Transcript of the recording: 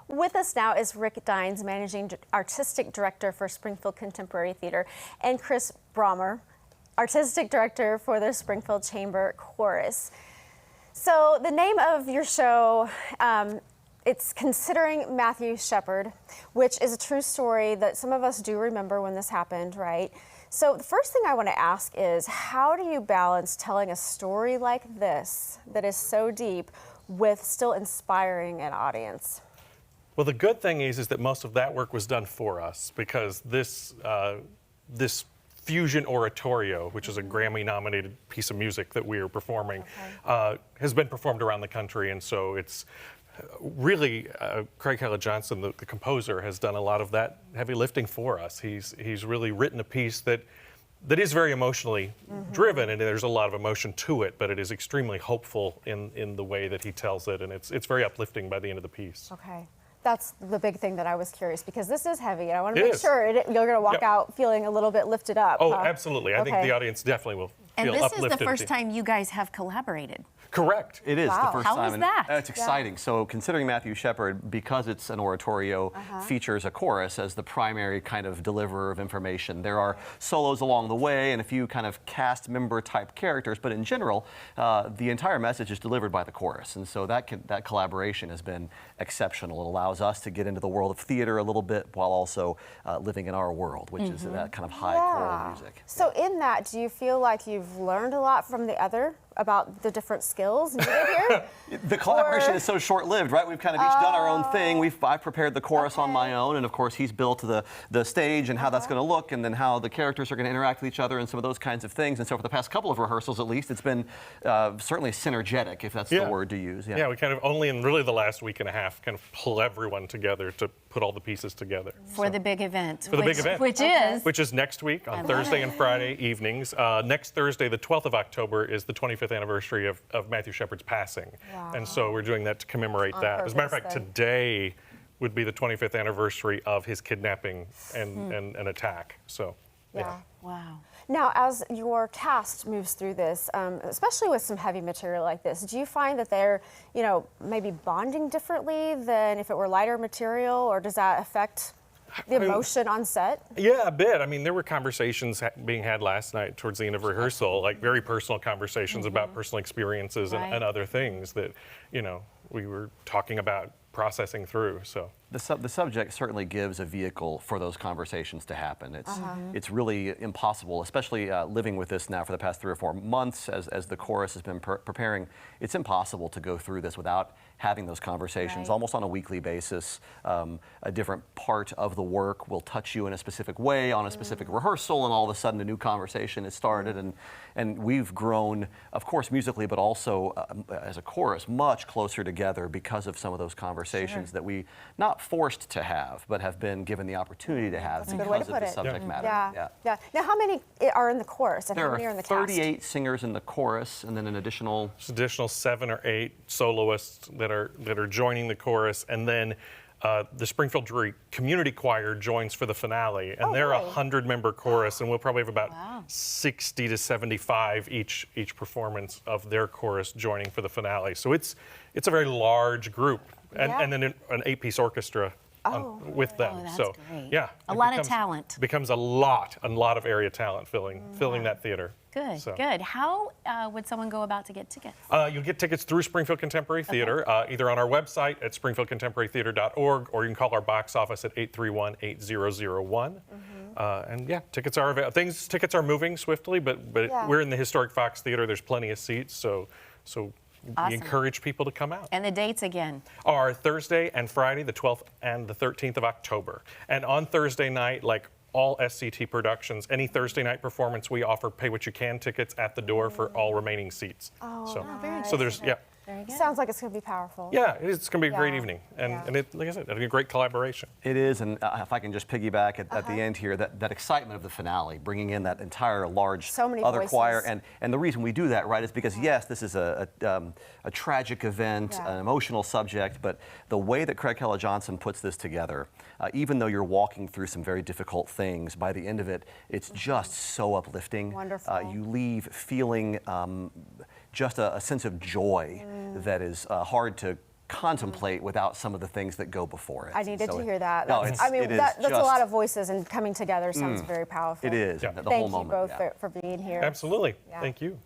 With us now is Rick Dines, Managing Artistic Director for Springfield Contemporary Theatre, and Chris Brommer, Artistic Director for the Springfield Chamber Chorus. So the name of your show, it's Considering Matthew Shepard, which is a true story that some of us do remember when this happened, right? So the first thing I want to ask is, how do you balance telling a story like this that is so deep with still inspiring an audience? Well, the good thing is that most of that work was done for us, because this fusion oratorio, which is a Grammy-nominated piece of music that we are performing, has been performed around the country, and so it's really Craig Johnson, the composer, has done a lot of that heavy lifting for us. He's really written a piece that is very emotionally driven, and there's a lot of emotion to it, but it is extremely hopeful in the way that he tells it, and it's very uplifting by the end of the piece. Okay. That's the big thing that I was curious, because this is heavy, and I want to make sure you're going to walk out feeling a little bit lifted up. Oh, absolutely. I think the audience definitely will feel uplifted. And this is the first time you guys have collaborated. Correct. It is the first time. How was that? It's exciting. So Considering Matthew Shepard, because it's an oratorio, features a chorus as the primary kind of deliverer of information. There are solos along the way and a few kind of cast member type characters, but in general, the entire message is delivered by the chorus. And so that collaboration has been exceptional. It allows us to get into the world of theater a little bit while also living in our world, which is that kind of high choral music. So in that, do you feel like you've learned a lot from the other about the different skills needed here? The collaboration is so short-lived, right? We've kind of each done our own thing. I've prepared the chorus on my own, and of course he's built the stage and how that's going to look, and then how the characters are going to interact with each other and some of those kinds of things. And so for the past couple of rehearsals, at least, it's been certainly synergetic, if that's the word to use. Yeah, we kind of only in really the last week and a half kind of pull everyone together to put all the pieces together. For the big event. For the big event. Which is next week on Thursday and Friday evenings. Next Thursday, the 12th of October, is the 25th anniversary of Matthew Shepard's passing. Wow. And so we're doing that to commemorate that. As a matter of fact, today would be the 25th anniversary of his kidnapping and an attack. So, yeah. Wow. Now, as your cast moves through this, especially with some heavy material like this, do you find that they're, maybe bonding differently than if it were lighter material, or does that affect the emotion on set? Yeah, a bit. I mean, there were conversations being had last night towards the end of rehearsal, like very personal conversations about personal experiences and other things that, we were talking about processing through. So the subject certainly gives a vehicle for those conversations to happen. It's really impossible, especially living with this now for the past 3 or 4 months as the chorus has been preparing. It's impossible to go through this without having those conversations almost on a weekly basis. A different part of the work will touch you in a specific way on a specific rehearsal, and all of a sudden a new conversation is started. And we've grown, of course, musically, but also as a chorus, much closer together because of some of those conversations that we not forced to have, but have been given the opportunity to have because of the subject matter. Yeah. Now, how many are in the chorus, and how many are in the cast? There are 38 singers in the chorus, and then an additional 7 or 8 soloists that are joining the chorus, and then the Springfield Community Choir joins for the finale, and they're a 100-member chorus, and we'll probably have about 60 to 75 each performance of their chorus joining for the finale. So it's a very large group, and then an 8-piece orchestra with them. So great. Yeah, a lot of talent. Becomes a lot of area talent filling that theater. Good, good. How would someone go about to get tickets? You'll get tickets through Springfield Contemporary Theatre, either on our website at springfieldcontemporarytheatre.org, or you can call our box office at 831-8001. And yeah, tickets are available. Tickets are moving swiftly, but we're in the historic Fox Theater. There's plenty of seats, so we encourage people to come out. And the dates again? Are Thursday and Friday, the 12th and the 13th of October. And on Thursday night, like all SCT productions, any Thursday night performance, we offer pay-what-you-can tickets at the door for all remaining seats. Very nice. So there's, Very good. Sounds like it's going to be powerful. Yeah, it's going to be a great evening. And it, like I said, it'll be a great collaboration. It is, and if I can just piggyback at the end here, that excitement of the finale, bringing in that entire large other choir. And the reason we do that, right, is because, yes, this is a tragic event, an emotional subject, but the way that Craig Johnson puts this together, even though you're walking through some very difficult things, by the end of it, it's just so uplifting. Wonderful. You leave feeling just a sense of joy that is hard to contemplate without some of the things that go before it. I needed to hear that. No, That's, I mean, it is that's a just- lot of voices, and coming together sounds very powerful. It is. Yeah. The Thank whole you moment. both yeah. for being here. Absolutely. Yeah. Thank you.